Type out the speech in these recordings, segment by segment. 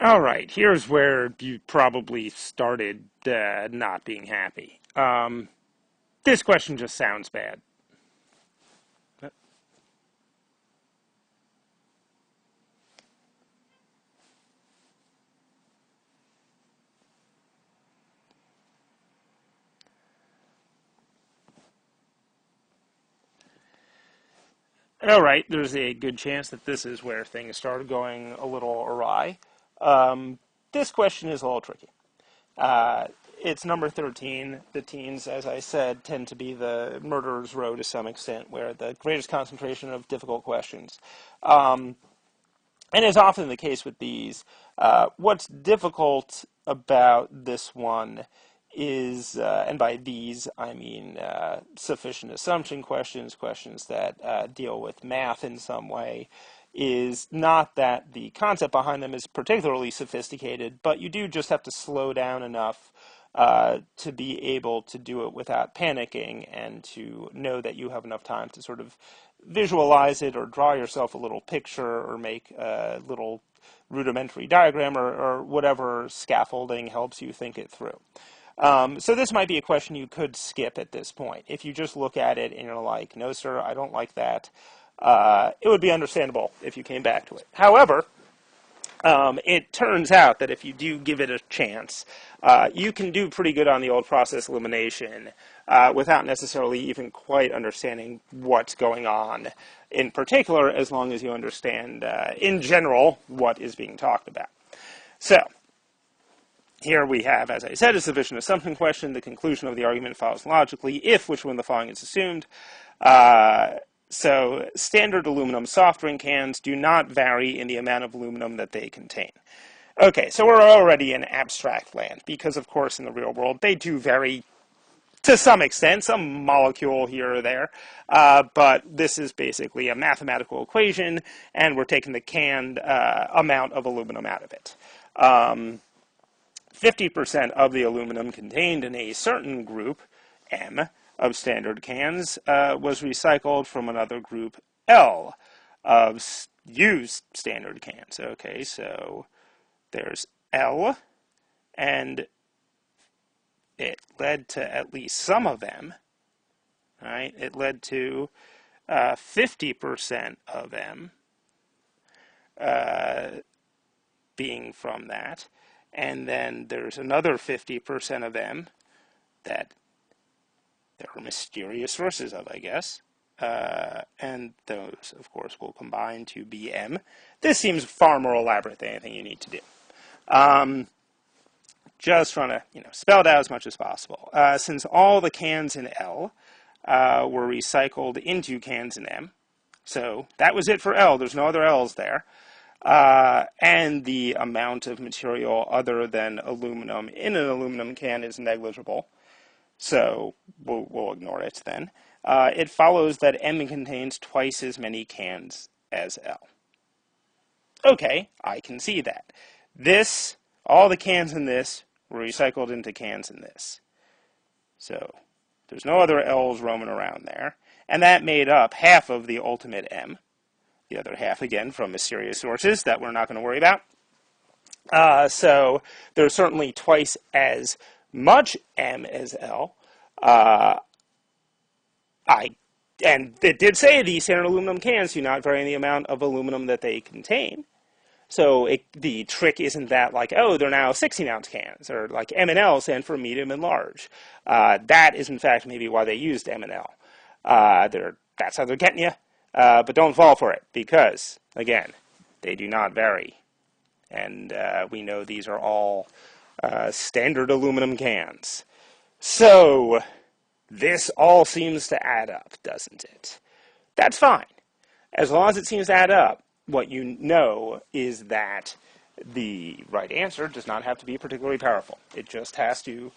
All right, here's where you probably started not being happy. This question just sounds bad. All right, there's a good chance that this is where things started going a little awry. Um, this question is a little tricky. Uh, it's number 13. The teens, as I said, tend to be the murderer's row to some extent, where the greatest concentration of difficult questions. Um, and as often the case with these, what's difficult about this one is, and by these I mean sufficient assumption questions, questions that deal with math in some way, is not that the concept behind them is particularly sophisticated, but you do just have to slow down enough to be able to do it without panicking and to know that you have enough time to sort of visualize it or draw yourself a little picture or make a little rudimentary diagram or whatever scaffolding helps you think it through. So this might be a question you could skip at this point. If you just look at it and you're like, no, sir, I don't like that, it would be understandable if you came back to it. However, it turns out that if you do give it a chance, you can do pretty good on the old process elimination without necessarily even quite understanding what's going on in particular, as long as you understand, in general, what is being talked about. So, here we have, as I said, a sufficient assumption question. The conclusion of the argument follows logically if which one of the following is assumed. So standard aluminum soft drink cans do not vary in the amount of aluminum that they contain. Okay, so we're already in abstract land because, of course, in the real world, they do vary to some extent, some molecule here or there. But this is basically a mathematical equation, and we're taking the canned amount of aluminum out of it. 50% of the aluminum contained in a certain group, M, of standard cans was recycled from another group, L, of used standard cans. Okay, so there's L, and it led to at least some of them, right? It led to 50% of M being from that. And then there's another 50% of them that there are mysterious sources of, I guess. And those, of course, will combine to be M. This seems far more elaborate than anything you need to do. Just trying to, spell it out as much as possible. Since all the cans in L were recycled into cans in M, so that was it for L. There's no other L's there. And the amount of material other than aluminum in an aluminum can is negligible. So we'll ignore it then. It follows that M contains twice as many cans as L. Okay, I can see that. All the cans in this were recycled into cans in this. So there's no other L's roaming around there. And that made up half of the ultimate M. The other half, again, from mysterious sources that we're not going to worry about. So there's certainly twice as much M as L. And it did say these standard aluminum cans do not vary in the amount of aluminum that they contain. So the trick isn't that like, oh, they're now 16-ounce cans, or like M and L stand for medium and large. That is, in fact, maybe why they used M and L. That's how they're getting you. But don't fall for it, because, again, they do not vary. And we know these are all standard aluminum cans. So this all seems to add up, doesn't it? That's fine. As long as it seems to add up, what you know is that the right answer does not have to be particularly powerful. It just has to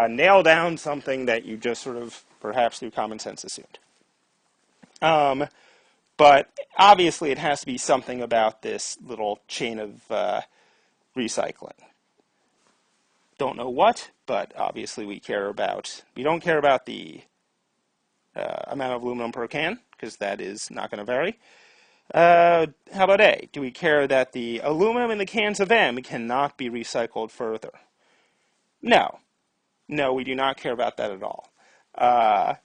nail down something that you just sort of, perhaps through common sense, assumed. But obviously it has to be something about this little chain of recycling. Don't know what, but obviously we don't care about the amount of aluminum per can, because that is not going to vary. How about A? Do we care that the aluminum in the cans of M cannot be recycled further? No. No, we do not care about that at all. Uh,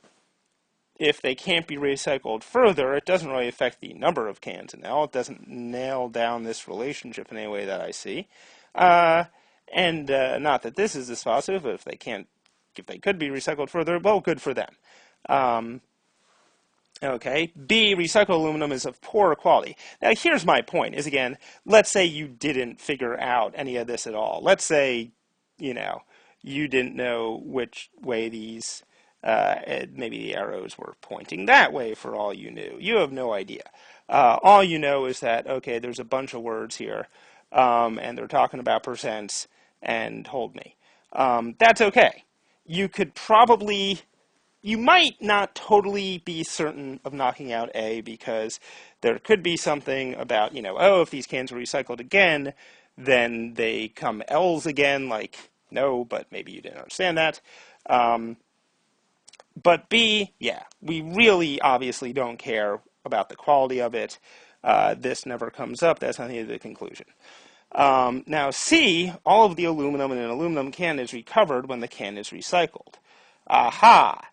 if they can't be recycled further, it doesn't really affect the number of cans in L. It doesn't nail down this relationship in any way that I see. Uh, and not that this is dispositive, but if they could be recycled further, well, good for them. Um, Okay. B, recycled aluminum is of poor quality. Now, here's my point, is again, let's say you didn't figure out any of this at all. Let's say, you know, you didn't know which way maybe the arrows were pointing that way for all you knew. You have no idea. All you know is that, okay, there's a bunch of words here, and they're talking about percents, and hold me. That's okay. You could probably you might not totally be certain of knocking out A because there could be something about, oh, if these cans are recycled again, then they come L's again, like, no, but maybe you didn't understand that. But B, yeah, we really obviously don't care about the quality of it. This never comes up. That's not the conclusion. Now C, all of the aluminum in an aluminum can is recovered when the can is recycled. Aha!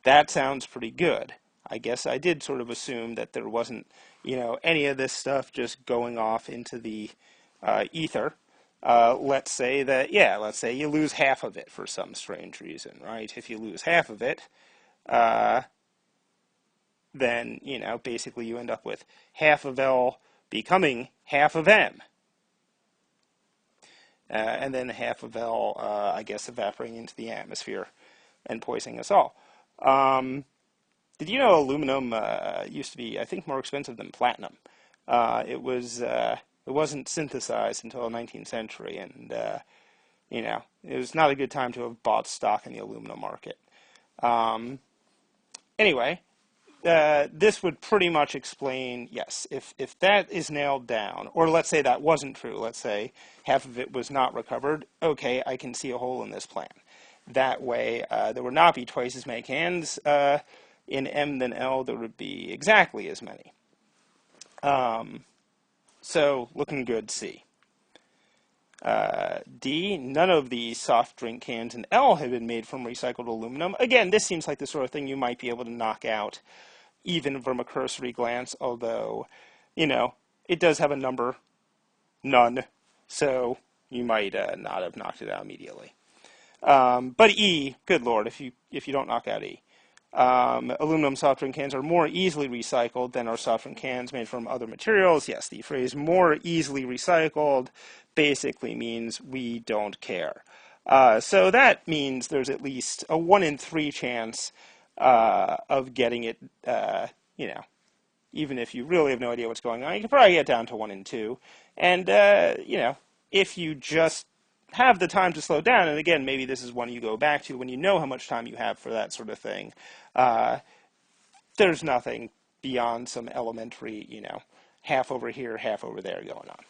That sounds pretty good. I guess I did sort of assume that there wasn't, any of this stuff just going off into the ether. Let's say you lose half of it for some strange reason, right? If you lose half of it, then, basically you end up with half of L becoming half of M. And then half of L, I guess, evaporating into the atmosphere and poisoning us all. Did you know aluminum used to be, I think, more expensive than platinum? It wasn't synthesized until the 19th century, and it was not a good time to have bought stock in the aluminum market. Anyway, this would pretty much explain, yes, if that is nailed down, or let's say that wasn't true, let's say half of it was not recovered, okay, I can see a hole in this plan. That way, there would not be twice as many cans in M than L, there would be exactly as many. So, looking good, C. D, none of the soft drink cans in L have been made from recycled aluminum. Again, this seems like the sort of thing you might be able to knock out even from a cursory glance, although, it does have a number, none, so you might not have knocked it out immediately. But E, good lord, if you don't knock out E. Aluminum soft drink cans are more easily recycled than are soft drink cans made from other materials. Yes, the phrase more easily recycled basically means we don't care. So that means there's at least a 1 in 3 chance of getting it, even if you really have no idea what's going on, you can probably get down to 1 in 2. And, if you just have the time to slow down, and again, maybe this is one you go back to when you know how much time you have for that sort of thing, there's nothing beyond some elementary, half over here, half over there going on.